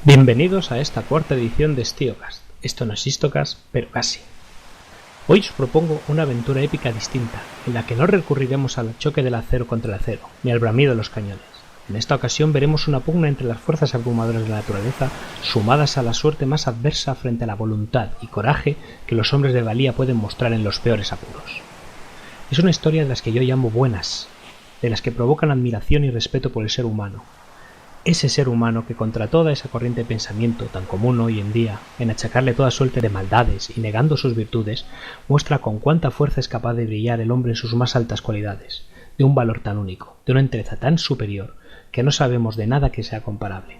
Bienvenidos a esta cuarta edición de Stiocast. Esto no es Histocast, pero casi. Hoy os propongo una aventura épica distinta, en la que no recurriremos al choque del acero contra el acero, ni al bramido de los cañones. En esta ocasión veremos una pugna entre las fuerzas abrumadoras de la naturaleza, sumadas a la suerte más adversa frente a la voluntad y coraje que los hombres de valía pueden mostrar en los peores apuros. Es una historia de las que yo llamo buenas, de las que provocan admiración y respeto por el ser humano. Ese ser humano que contra toda esa corriente de pensamiento tan común hoy en día, en achacarle toda suerte de maldades y negando sus virtudes, muestra con cuánta fuerza es capaz de brillar el hombre en sus más altas cualidades, de un valor tan único, de una entereza tan superior, que no sabemos de nada que sea comparable.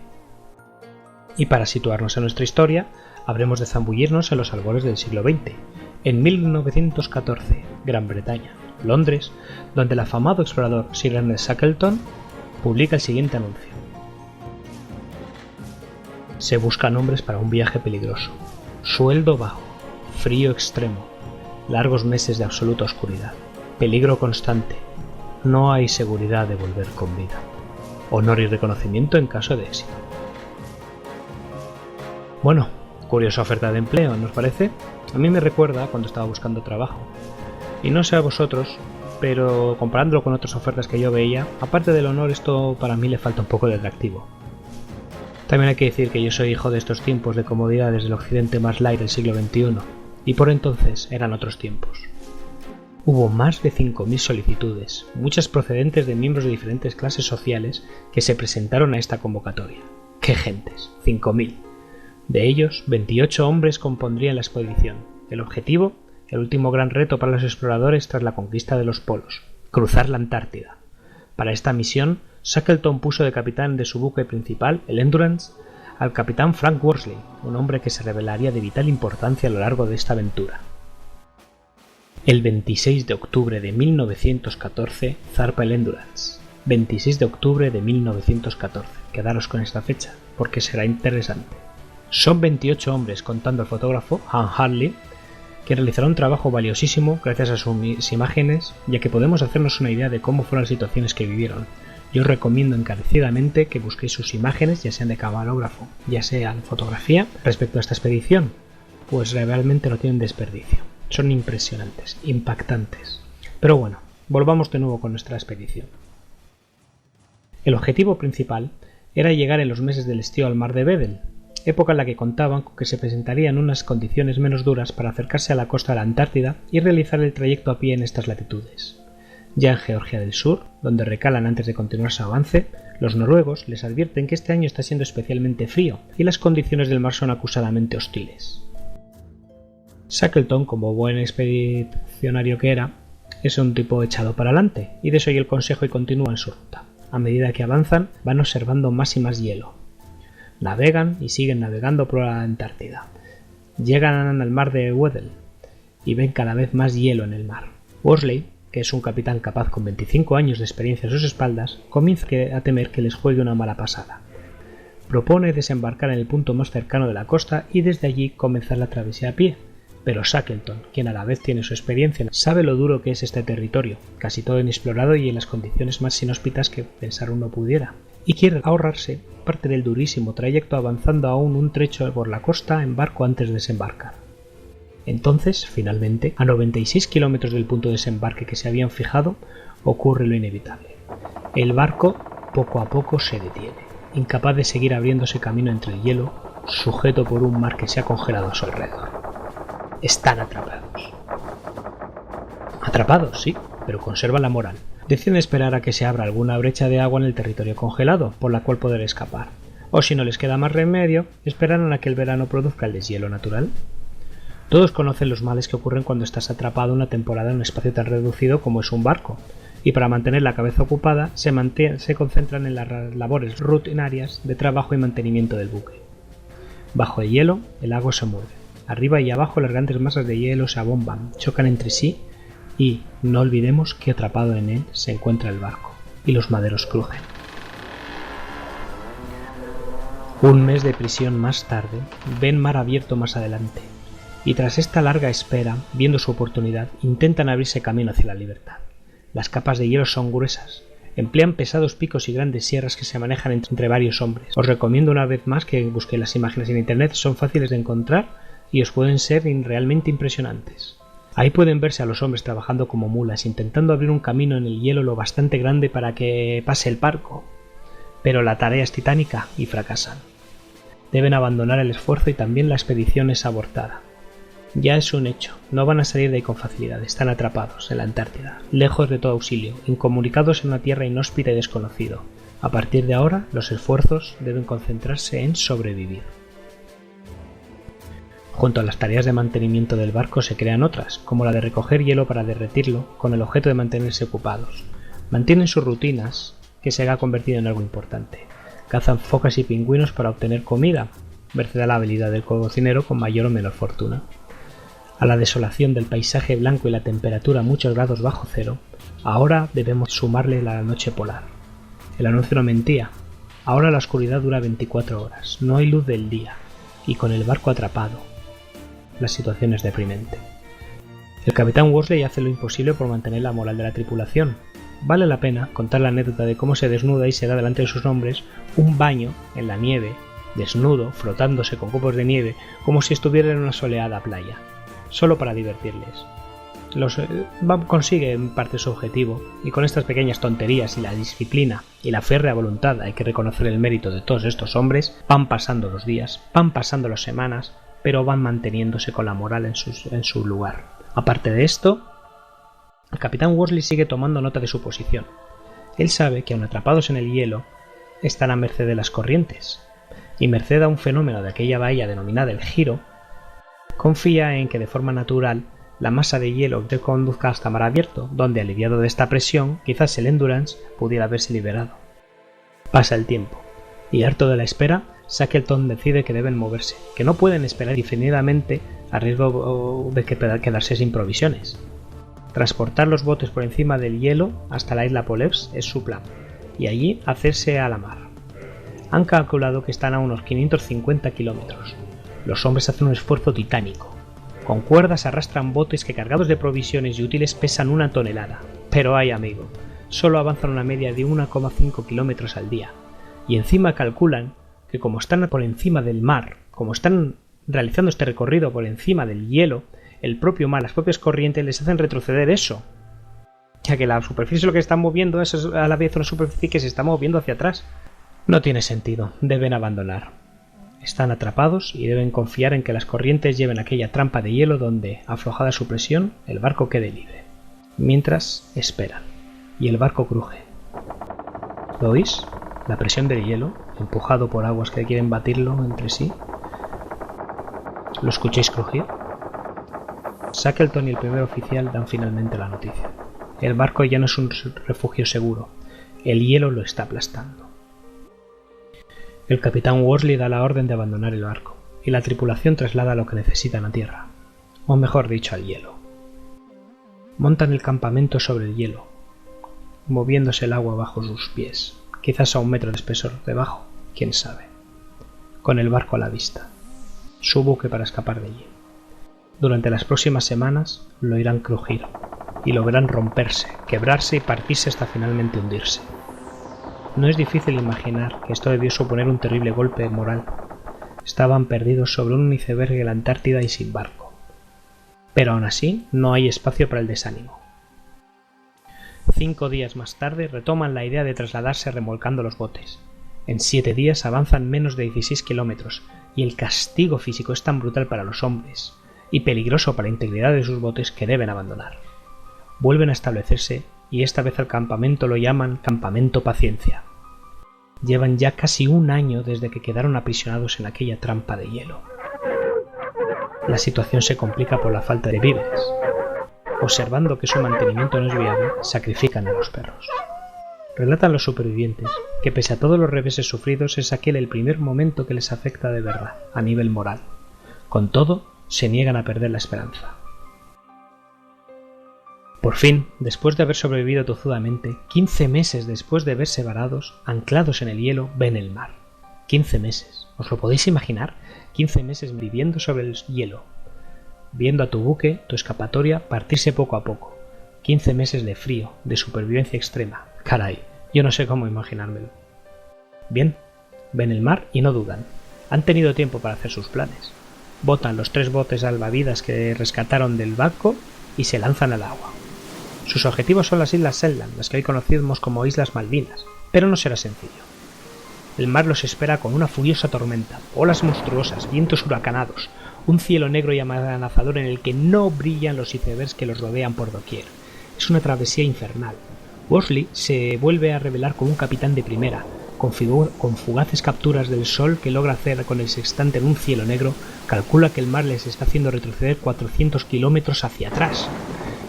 Y para situarnos en nuestra historia, habremos de zambullirnos en los albores del siglo XX, en 1914, Gran Bretaña, Londres, donde el afamado explorador Sir Ernest Shackleton publica el siguiente anuncio. Se buscan hombres para un viaje peligroso. Sueldo bajo, frío extremo, largos meses de absoluta oscuridad, peligro constante. No hay seguridad de volver con vida. Honor y reconocimiento en caso de éxito. Bueno, curiosa oferta de empleo, ¿no os parece? A mí me recuerda cuando estaba buscando trabajo. Y no sé a vosotros, pero comparándolo con otras ofertas que yo veía, aparte del honor, esto para mí le falta un poco de atractivo. También hay que decir que yo soy hijo de estos tiempos de comodidades del occidente más light del siglo XXI, y por entonces eran otros tiempos. Hubo más de 5.000 solicitudes, muchas procedentes de miembros de diferentes clases sociales que se presentaron a esta convocatoria. ¡Qué gentes! 5.000. De ellos, 28 hombres compondrían la expedición. El objetivo, el último gran reto para los exploradores tras la conquista de los polos, cruzar la Antártida. Para esta misión, Shackleton puso de capitán de su buque principal, el Endurance, al capitán Frank Worsley, un hombre que se revelaría de vital importancia a lo largo de esta aventura. El 26 de octubre de 1914 zarpa el Endurance. 26 de octubre de 1914. Quedaros con esta fecha, porque será interesante. Son 28 hombres, contando al fotógrafo, Han Harley, que realizará un trabajo valiosísimo gracias a sus imágenes, ya que podemos hacernos una idea de cómo fueron las situaciones que vivieron. Yo os recomiendo encarecidamente que busquéis sus imágenes, ya sean de camarógrafo, ya sea de fotografía, respecto a esta expedición, pues realmente no tienen desperdicio. Son impresionantes, impactantes. Pero bueno, volvamos de nuevo con nuestra expedición. El objetivo principal era llegar en los meses del estío al mar de Weddell, época en la que contaban con que se presentarían unas condiciones menos duras para acercarse a la costa de la Antártida y realizar el trayecto a pie en estas latitudes. Ya en Georgia del Sur, donde recalan antes de continuar su avance, los noruegos les advierten que este año está siendo especialmente frío y las condiciones del mar son acusadamente hostiles. Shackleton, como buen expedicionario que era, es un tipo echado para adelante y desoye el consejo y continúa en su ruta. A medida que avanzan, van observando más y más hielo. Navegan y siguen navegando por la Antártida. Llegan al mar de Weddell y ven cada vez más hielo en el mar. Worsley, que es un capitán capaz con 25 años de experiencia a sus espaldas, comienza a temer que les juegue una mala pasada. Propone desembarcar en el punto más cercano de la costa y desde allí comenzar la travesía a pie, pero Shackleton, quien a la vez tiene su experiencia, sabe lo duro que es este territorio, casi todo inexplorado y en las condiciones más inhóspitas que pensar uno pudiera, y quiere ahorrarse parte del durísimo trayecto avanzando aún un trecho por la costa en barco antes de desembarcar. Entonces, finalmente, a 96 kilómetros del punto de desembarque que se habían fijado, ocurre lo inevitable. El barco poco a poco se detiene, incapaz de seguir abriéndose camino entre el hielo, sujeto por un mar que se ha congelado a su alrededor. Están atrapados. Atrapados, sí, pero conservan la moral. Deciden esperar a que se abra alguna brecha de agua en el territorio congelado, por la cual poder escapar. O si no les queda más remedio, esperarán a que el verano produzca el deshielo natural. Todos conocen los males que ocurren cuando estás atrapado una temporada en un espacio tan reducido como es un barco, y para mantener la cabeza ocupada se concentran en las labores rutinarias de trabajo y mantenimiento del buque. Bajo el hielo, el agua se mueve. Arriba y abajo las grandes masas de hielo se abomban, chocan entre sí y no olvidemos que atrapado en él se encuentra el barco, y los maderos crujen. Un mes de prisión más tarde, ven mar abierto más adelante, y tras esta larga espera, viendo su oportunidad, intentan abrirse camino hacia la libertad. Las capas de hielo son gruesas, Emplean pesados picos y grandes sierras que se manejan entre varios hombres. Os recomiendo una vez más que busquéis las imágenes en internet, son fáciles de encontrar y os pueden ser realmente impresionantes. Ahí pueden verse a los hombres trabajando como mulas, intentando abrir un camino en el hielo lo bastante grande para que pase el barco. Pero la tarea es titánica y fracasan. Deben abandonar el esfuerzo y también la expedición es abortada. Ya es un hecho, no van a salir de ahí con facilidad, están atrapados en la Antártida, lejos de todo auxilio, incomunicados en una tierra inhóspita y desconocido. A partir de ahora, los esfuerzos deben concentrarse en sobrevivir. Junto a las tareas de mantenimiento del barco se crean otras, como la de recoger hielo para derretirlo, con el objeto de mantenerse ocupados. Mantienen sus rutinas, que se ha convertido en algo importante. Cazan focas y pingüinos para obtener comida, merced a la habilidad del cocinero con mayor o menor fortuna. A la desolación del paisaje blanco y la temperatura a muchos grados bajo cero, ahora debemos sumarle la noche polar. El anuncio no mentía. Ahora la oscuridad dura 24 horas, no hay luz del día, y con el barco atrapado. La situación es deprimente. El capitán Worsley hace lo imposible por mantener la moral de la tripulación. Vale la pena contar la anécdota de cómo se desnuda y se da delante de sus hombres un baño en la nieve, desnudo, frotándose con copos de nieve, como si estuviera en una soleada playa. Solo para divertirles. Consigue en parte su objetivo, y con estas pequeñas tonterías y la disciplina y la férrea voluntad, hay que reconocer el mérito de todos estos hombres, van pasando los días, van pasando las semanas, pero van manteniéndose con la moral en su lugar. Aparte de esto, el capitán Worsley sigue tomando nota de su posición. Él sabe que aun atrapados en el hielo, están a merced de las corrientes, y merced a un fenómeno de aquella bahía denominada el giro, confía en que de forma natural la masa de hielo te conduzca hasta mar abierto, donde aliviado de esta presión, quizás el Endurance pudiera haberse liberado. Pasa el tiempo, y harto de la espera, Shackleton decide que deben moverse, que no pueden esperar indefinidamente a riesgo de quedarse sin provisiones. Transportar los botes por encima del hielo hasta la isla Polevsk es su plan, y allí hacerse a la mar. Han calculado que están a unos 550 kilómetros. Los hombres hacen un esfuerzo titánico. Con cuerdas arrastran botes que cargados de provisiones y útiles pesan 1 tonelada. Pero ay amigo, solo avanzan una media de 1,5 kilómetros al día. Y encima calculan que como están por encima del mar, como están realizando este recorrido por encima del hielo, el propio mar, las propias corrientes les hacen retroceder eso. Ya que la superficie lo que están moviendo es a la vez una superficie que se está moviendo hacia atrás. No tiene sentido, deben abandonar. Están atrapados y deben confiar en que las corrientes lleven aquella trampa de hielo donde, aflojada su presión, el barco quede libre. Mientras, esperan. Y el barco cruje. ¿Lo oís? La presión del hielo, empujado por aguas que quieren batirlo entre sí. ¿Lo escucháis crujir? Shackleton y el primer oficial dan finalmente la noticia. El barco ya no es un refugio seguro. El hielo lo está aplastando. El capitán Worsley da la orden de abandonar el barco, y la tripulación traslada lo que necesitan a tierra, o mejor dicho, al hielo. Montan el campamento sobre el hielo, moviéndose el agua bajo sus pies, quizás a 1 metro de espesor debajo, quién sabe. Con el barco a la vista, su buque para escapar de allí. Durante las próximas semanas lo irán crujir, y lo verán romperse, quebrarse y partirse hasta finalmente hundirse. No es difícil imaginar que esto debió suponer un terrible golpe moral. Estaban perdidos sobre un iceberg en la Antártida y sin barco. Pero aún así no hay espacio para el desánimo. 5 días más tarde retoman la idea de trasladarse remolcando los botes. En 7 días avanzan menos de 16 kilómetros y el castigo físico es tan brutal para los hombres y peligroso para la integridad de sus botes que deben abandonar. Vuelven a establecerse y esta vez al campamento lo llaman Campamento Paciencia. Llevan ya casi 1 año desde que quedaron aprisionados en aquella trampa de hielo. La situación se complica por la falta de víveres. Observando que su mantenimiento no es viable, sacrifican a los perros. Relatan los supervivientes que pese a todos los reveses sufridos es aquel el primer momento que les afecta de verdad, a nivel moral. Con todo, se niegan a perder la esperanza. Por fin, después de haber sobrevivido tozudamente, 15 meses después de verse varados, anclados en el hielo, ven el mar. 15 meses. ¿Os lo podéis imaginar? 15 meses viviendo sobre el hielo, viendo a tu buque, tu escapatoria, partirse poco a poco. 15 meses de frío, de supervivencia extrema. Caray, Yo no sé cómo imaginármelo. Bien, ven el mar y no dudan. Han tenido tiempo para hacer sus planes. Botan los 3 botes salvavidas que rescataron del barco y se lanzan al agua. Sus objetivos son las Islas Shetland, las que hoy conocemos como Islas Malvinas, pero no será sencillo. El mar los espera con una furiosa tormenta, olas monstruosas, vientos huracanados, un cielo negro y amenazador en el que no brillan los icebergs que los rodean por doquier. Es una travesía infernal. Worsley se vuelve a revelar como un capitán de primera, con fugaces capturas del sol que logra hacer con el sextante en un cielo negro. Calcula que el mar les está haciendo retroceder 400 kilómetros hacia atrás.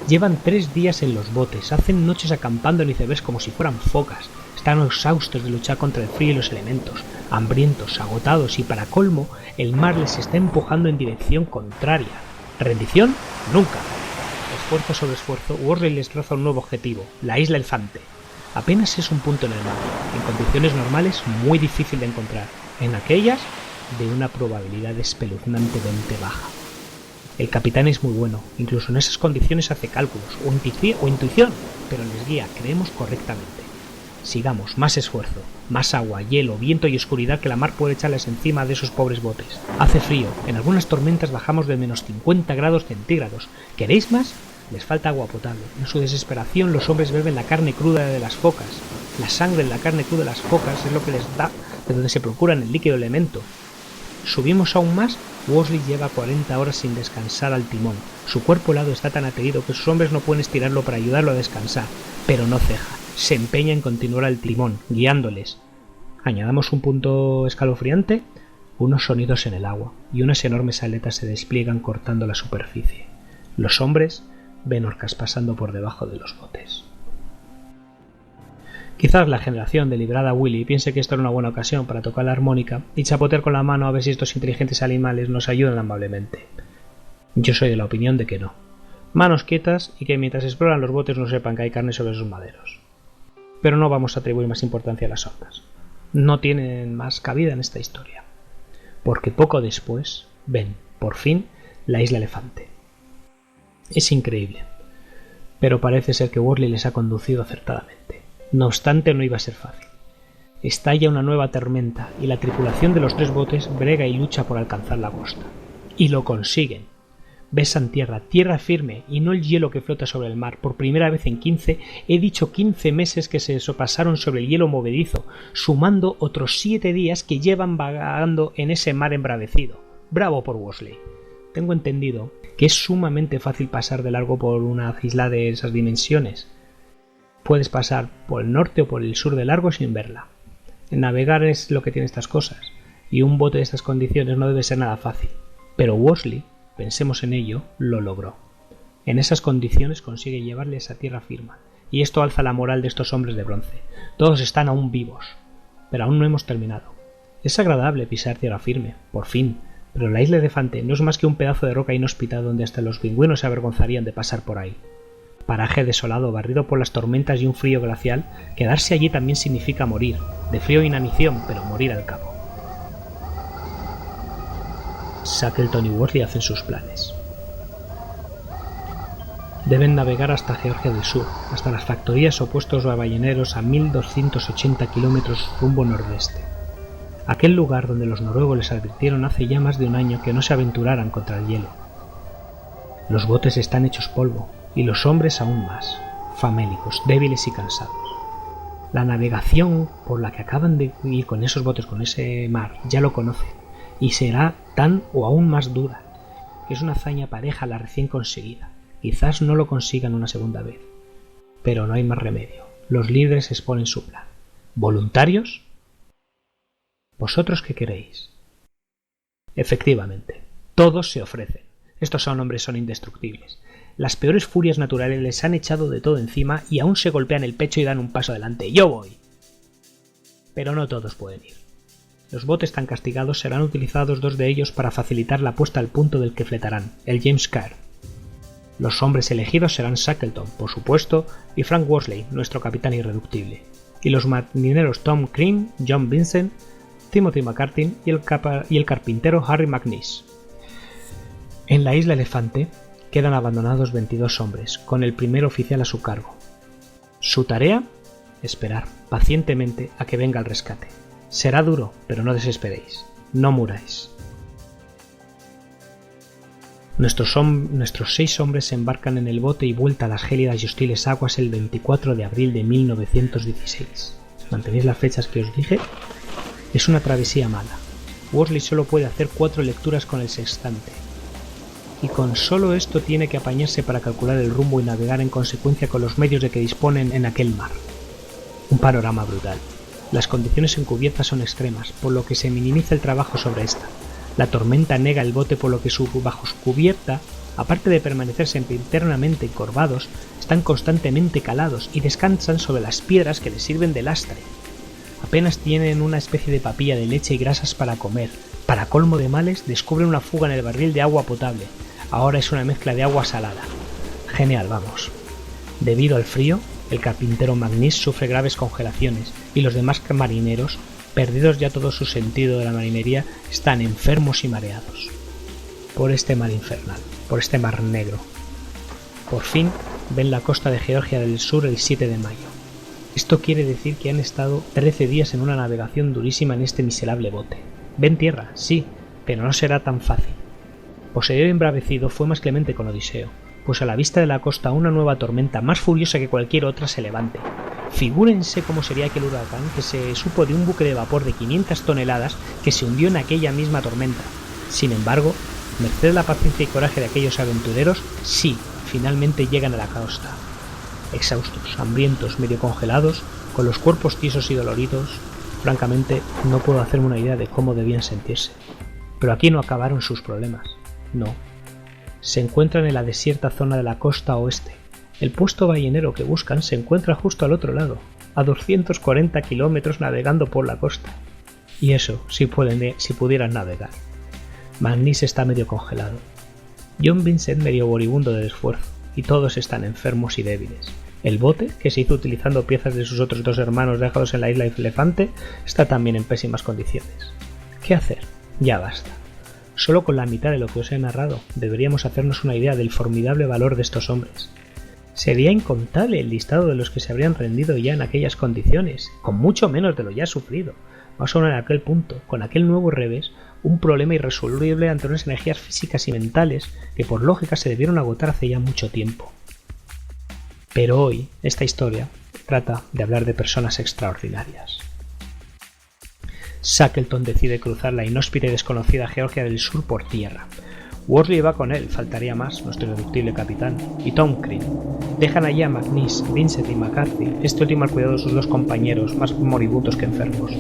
Llevan 3 días en los botes, hacen noches acampando en icebergs como si fueran focas. Están exhaustos de luchar contra el frío y los elementos, hambrientos, agotados, y para colmo, el mar les está empujando en dirección contraria. ¿Rendición? Nunca. Esfuerzo sobre esfuerzo, Worsley les traza un nuevo objetivo, la Isla Elefante. Apenas es un punto en el mar, en condiciones normales muy difícil de encontrar, en aquellas de una probabilidad espeluznantemente baja. El capitán es muy bueno, incluso en esas condiciones hace cálculos o intuición, pero les guía, creemos, correctamente. Sigamos, más esfuerzo, más agua, hielo, viento y oscuridad que la mar puede echarles encima de esos pobres botes. Hace frío, en algunas tormentas bajamos de menos 50 grados centígrados. ¿Queréis más? Les falta agua potable. En su desesperación los hombres beben la carne cruda de las focas. La sangre de la carne cruda de las focas es lo que les da de donde se procuran el líquido elemento. Subimos aún más. Worsley lleva 40 horas sin descansar al timón. Su cuerpo helado está tan aterido que sus hombres no pueden estirarlo para ayudarlo a descansar, pero no ceja. Se empeña en continuar al timón, guiándoles. Añadamos un punto escalofriante, unos sonidos en el agua, y unas enormes aletas se despliegan cortando la superficie. Los hombres ven orcas pasando por debajo de los botes. Quizás la generación deliberada Willy piense que esto era una buena ocasión para tocar la armónica y chapotear con la mano a ver si estos inteligentes animales nos ayudan amablemente. Yo soy de la opinión de que no. Manos quietas y que mientras exploran los botes no sepan que hay carne sobre sus maderos. Pero no vamos a atribuir más importancia a las orcas. No tienen más cabida en esta historia. Porque poco después ven, por fin, la Isla Elefante. Es increíble, pero parece ser que Worsley les ha conducido acertadamente. No obstante, no iba a ser fácil. Estalla una nueva tormenta y la tripulación de los 3 botes brega y lucha por alcanzar la costa. Y lo consiguen. Besan tierra, tierra firme y no el hielo que flota sobre el mar. Por primera vez en 15 meses que se pasaron sobre el hielo movedizo, sumando otros 7 días que llevan vagando en ese mar embravecido. Bravo por Worsley. Tengo entendido que es sumamente fácil pasar de largo por una isla de esas dimensiones. Puedes pasar por el norte o por el sur de largo sin verla. Navegar es lo que tiene estas cosas, y un bote de estas condiciones no debe ser nada fácil. Pero Worsley, pensemos en ello, lo logró. En esas condiciones consigue llevarles a tierra firme, y esto alza la moral de estos hombres de bronce. Todos están aún vivos, pero aún no hemos terminado. Es agradable pisar tierra firme, por fin, pero la Isla Elefante no es más que un pedazo de roca inhóspita donde hasta los pingüinos se avergonzarían de pasar por ahí. Paraje desolado, barrido por las tormentas y un frío glacial, quedarse allí también significa morir, de frío e inanición, pero morir al cabo. Shackleton y Worsley hacen sus planes. Deben navegar hasta Georgia del Sur, hasta las factorías o puestos balleneros a 1280 kilómetros rumbo nordeste. Aquel lugar donde los noruegos les advirtieron hace ya más de un año que no se aventuraran contra el hielo. Los botes están hechos polvo, y los hombres aún más, famélicos, débiles y cansados. La navegación por la que acaban de ir con esos botes, con ese mar, ya lo conocen, y será tan o aún más dura. Es una hazaña pareja a la recién conseguida. Quizás no lo consigan una segunda vez, pero no hay más remedio. Los líderes exponen su plan. ¿Voluntarios? ¿Vosotros qué queréis? Efectivamente, todos se ofrecen. Estos hombres son indestructibles. Las peores furias naturales les han echado de todo encima y aún se golpean el pecho y dan un paso adelante. ¡Yo voy! Pero no todos pueden ir. Los botes tan castigados serán utilizados 2 de ellos para facilitar la puesta al punto del que fletarán, el James Caird. Los hombres elegidos serán Shackleton, por supuesto, y Frank Worsley, nuestro capitán irreductible, y los marineros Tom Crean, John Vincent, Timothy McCartin y el carpintero Harry McNeice. En la Isla Elefante quedan abandonados 22 hombres, con el primer oficial a su cargo. Su tarea, esperar pacientemente a que venga el rescate. Será duro, pero no desesperéis. No muráis. Nuestros 6 hombres se embarcan en el bote y vuelta a las gélidas y hostiles aguas el 24 de abril de 1916. ¿Mantenéis las fechas que os dije? Es una travesía mala. Worsley solo puede hacer 4 lecturas con el sextante. Y con solo esto tiene que apañarse para calcular el rumbo y navegar en consecuencia con los medios de que disponen en aquel mar. Un panorama brutal. Las condiciones en cubierta son extremas, por lo que se minimiza el trabajo sobre esta. La tormenta nega el bote, por lo que bajo su cubierta, aparte de permanecer siempre internamente encorvados, están constantemente calados y descansan sobre las piedras que les sirven de lastre. Apenas tienen una especie de papilla de leche y grasas para comer. Para colmo de males, descubren una fuga en el barril de agua potable. Ahora es una mezcla de agua salada. Genial, vamos. Debido al frío, el carpintero McNish sufre graves congelaciones y los demás marineros, perdidos ya todo su sentido de la marinería, están enfermos y mareados. Por este mar infernal, por este mar negro. Por fin ven la costa de Georgia del Sur el 7 de mayo. Esto quiere decir que han estado 13 días en una navegación durísima en este miserable bote. Ven tierra, sí, pero no será tan fácil. Poseidón embravecido fue más clemente con Odiseo, pues a la vista de la costa una nueva tormenta más furiosa que cualquier otra se levante. Figúrense cómo sería aquel huracán que se supo de un buque de vapor de 500 toneladas que se hundió en aquella misma tormenta. Sin embargo, merced a la paciencia y coraje de aquellos aventureros, sí, finalmente llegan a la costa. Exhaustos, hambrientos, medio congelados, con los cuerpos tiesos y doloridos, francamente no puedo hacerme una idea de cómo debían sentirse. Pero aquí no acabaron sus problemas, no. Se encuentran en la desierta zona de la costa oeste. El puesto ballenero que buscan se encuentra justo al otro lado, a 240 kilómetros navegando por la costa. Y eso, si pudieran navegar. McNish está medio congelado. John Vincent medio moribundo del esfuerzo, y todos están enfermos y débiles. El bote, que se hizo utilizando piezas de sus otros 2 hermanos dejados en la isla Elefante, está también en pésimas condiciones. ¿Qué hacer? Ya basta. Solo con la mitad de lo que os he narrado deberíamos hacernos una idea del formidable valor de estos hombres. Sería incontable el listado de los que se habrían rendido ya en aquellas condiciones, con mucho menos de lo ya sufrido. Más aún en aquel punto, con aquel nuevo revés, un problema irresoluble ante unas energías físicas y mentales que por lógica se debieron agotar hace ya mucho tiempo. Pero hoy, esta historia trata de hablar de personas extraordinarias. Shackleton decide cruzar la inhóspita y desconocida Georgia del Sur por tierra. Worsley va con él, faltaría más, nuestro irreductible capitán, y Tom Crean. Dejan allí a McNish, Vincent y McCarthy, este último al cuidado de sus 2 compañeros, más moribundos que enfermos.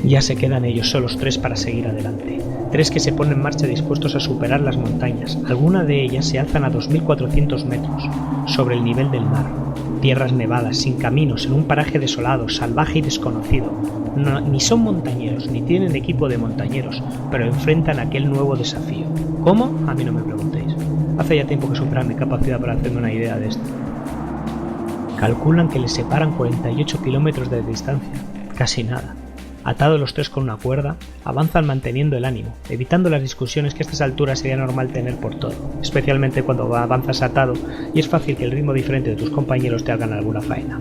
Ya se quedan ellos solos 3 para seguir adelante. 3 que se ponen en marcha dispuestos a superar las montañas. Algunas de ellas se alzan a 2.400 metros, sobre el nivel del mar. Tierras nevadas, sin caminos, en un paraje desolado, salvaje y desconocido. Ni son montañeros, ni tienen equipo de montañeros, pero enfrentan aquel nuevo desafío. ¿Cómo? A mí no me preguntéis. Hace ya tiempo que superan mi capacidad para hacerme una idea de esto. Calculan que les separan 48 kilómetros de distancia. Casi nada. Atados los 3 con una cuerda, avanzan manteniendo el ánimo, evitando las discusiones que a estas alturas sería normal tener por todo, especialmente cuando avanzas atado y es fácil que el ritmo diferente de tus compañeros te hagan alguna faena.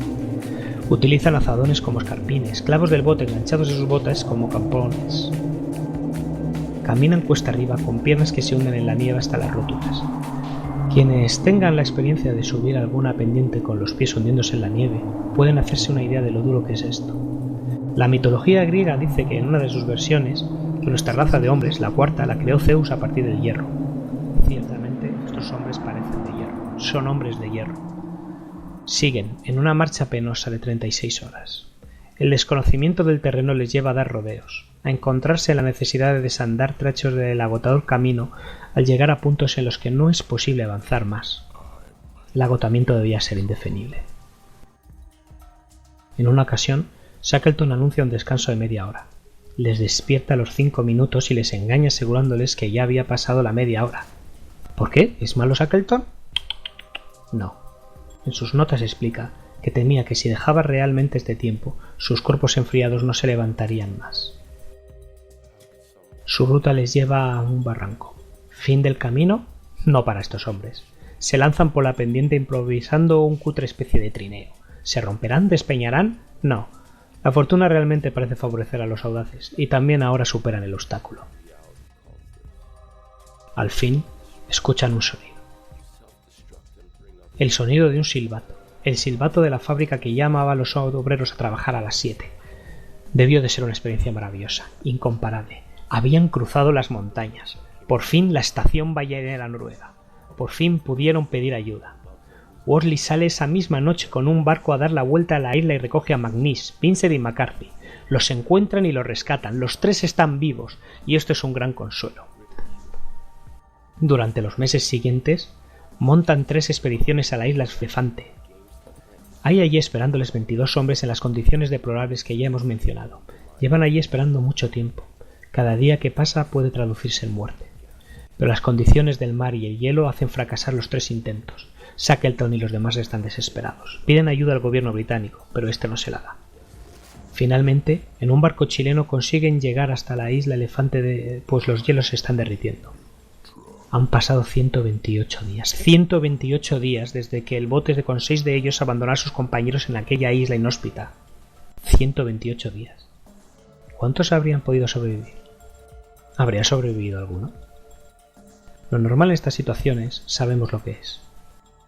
Utilizan azadones como escarpines, clavos del bote enganchados a sus botas como campones. Caminan cuesta arriba con piernas que se hunden en la nieve hasta las roturas. Quienes tengan la experiencia de subir alguna pendiente con los pies hundiéndose en la nieve pueden hacerse una idea de lo duro que es esto. La mitología griega dice que en una de sus versiones, que nuestra raza de hombres, la cuarta, la creó Zeus a partir del hierro. Ciertamente, estos hombres parecen de hierro, son hombres de hierro. Siguen en una marcha penosa de 36 horas. El desconocimiento del terreno les lleva a dar rodeos, a encontrarse en la necesidad de desandar trachos del agotador camino al llegar a puntos en los que no es posible avanzar más. El agotamiento debía ser indefinible. En una ocasión, Shackleton anuncia un descanso de media hora. Les despierta a los 5 minutos y les engaña asegurándoles que ya había pasado la media hora. ¿Por qué? ¿Es malo Shackleton? No. En sus notas explica que temía que si dejaba realmente este tiempo, sus cuerpos enfriados no se levantarían más. Su ruta les lleva a un barranco. ¿Fin del camino? No para estos hombres. Se lanzan por la pendiente improvisando un cutre especie de trineo. ¿Se romperán? ¿Despeñarán? No. La fortuna realmente parece favorecer a los audaces, y también ahora superan el obstáculo. Al fin, escuchan un sonido. El sonido de un silbato. El silbato de la fábrica que llamaba a los obreros a trabajar a las 7. Debió de ser una experiencia maravillosa, incomparable. Habían cruzado las montañas. Por fin la estación ballenera noruega. Por fin pudieron pedir ayuda. Worsley sale esa misma noche con un barco a dar la vuelta a la isla y recoge a McNeice, Vincent y McCarthy. Los encuentran y los rescatan. Los tres están vivos, y esto es un gran consuelo. Durante los meses siguientes, montan 3 expediciones a la isla Elefante. Hay allí esperándoles 22 hombres en las condiciones deplorables que ya hemos mencionado. Llevan allí esperando mucho tiempo. Cada día que pasa puede traducirse en muerte. Pero las condiciones del mar y el hielo hacen fracasar los 3 intentos. Shackleton y los demás están desesperados. Piden ayuda al gobierno británico, pero este no se la da. Finalmente, en un barco chileno consiguen llegar hasta la isla Elefante pues los hielos se están derritiendo. Han pasado 128 días. 128 días desde que el bote con 6 de ellos abandonó a sus compañeros en aquella isla inhóspita. 128 días. ¿Cuántos habrían podido sobrevivir? ¿Habría sobrevivido alguno? Lo normal en estas situaciones sabemos lo que es.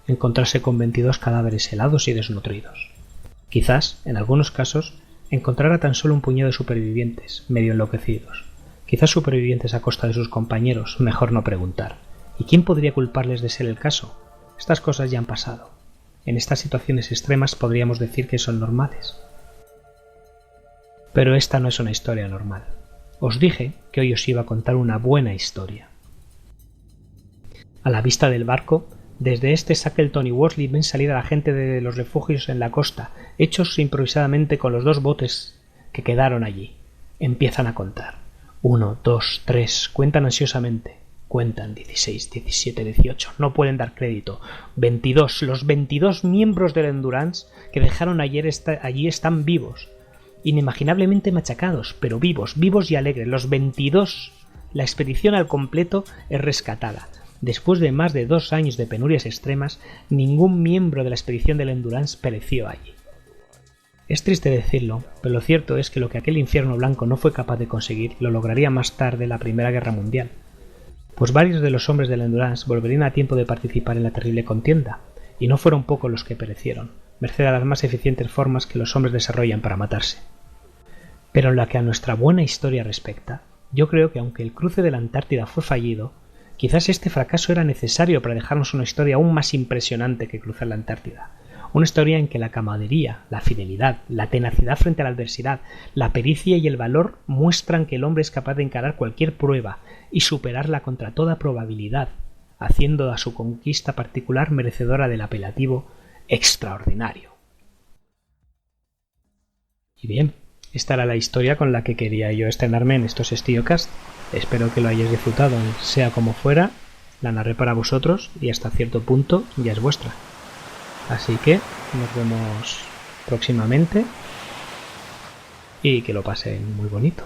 Encontrarse con 22 cadáveres helados y desnutridos. Quizás, en algunos casos, encontrar a tan solo un puñado de supervivientes, medio enloquecidos. Quizás supervivientes a costa de sus compañeros, mejor no preguntar. ¿Y quién podría culparles de ser el caso? Estas cosas ya han pasado. En estas situaciones extremas podríamos decir que son normales. Pero esta no es una historia normal. Os dije que hoy os iba a contar una buena historia. A la vista del barco, desde este Shackleton y Worsley ven salir a la gente de los refugios en la costa, hechos improvisadamente con los 2 botes que quedaron allí. Empiezan a contar. 1, 2, 3, cuentan ansiosamente. Cuentan 16, 17, 18, no pueden dar crédito. 22, los 22 miembros del Endurance que dejaron ayer allí están vivos. Inimaginablemente machacados, pero vivos, vivos y alegres. Los 22, la expedición al completo es rescatada. Después de más de 2 años de penurias extremas, ningún miembro de la expedición del Endurance pereció allí. Es triste decirlo, pero lo cierto es que lo que aquel infierno blanco no fue capaz de conseguir lo lograría más tarde la Primera Guerra Mundial, pues varios de los hombres del Endurance volverían a tiempo de participar en la terrible contienda, y no fueron pocos los que perecieron, merced a las más eficientes formas que los hombres desarrollan para matarse. Pero en lo que a nuestra buena historia respecta, yo creo que aunque el cruce de la Antártida fue fallido, quizás este fracaso era necesario para dejarnos una historia aún más impresionante que cruzar la Antártida. Una historia en que la camaradería, la fidelidad, la tenacidad frente a la adversidad, la pericia y el valor muestran que el hombre es capaz de encarar cualquier prueba y superarla contra toda probabilidad, haciendo a su conquista particular merecedora del apelativo extraordinario. Y bien, esta era la historia con la que quería yo estrenarme en estos StioCast. Espero que lo hayáis disfrutado, sea como fuera, la narré para vosotros y hasta cierto punto ya es vuestra. Así que nos vemos próximamente y que lo pasen muy bonito.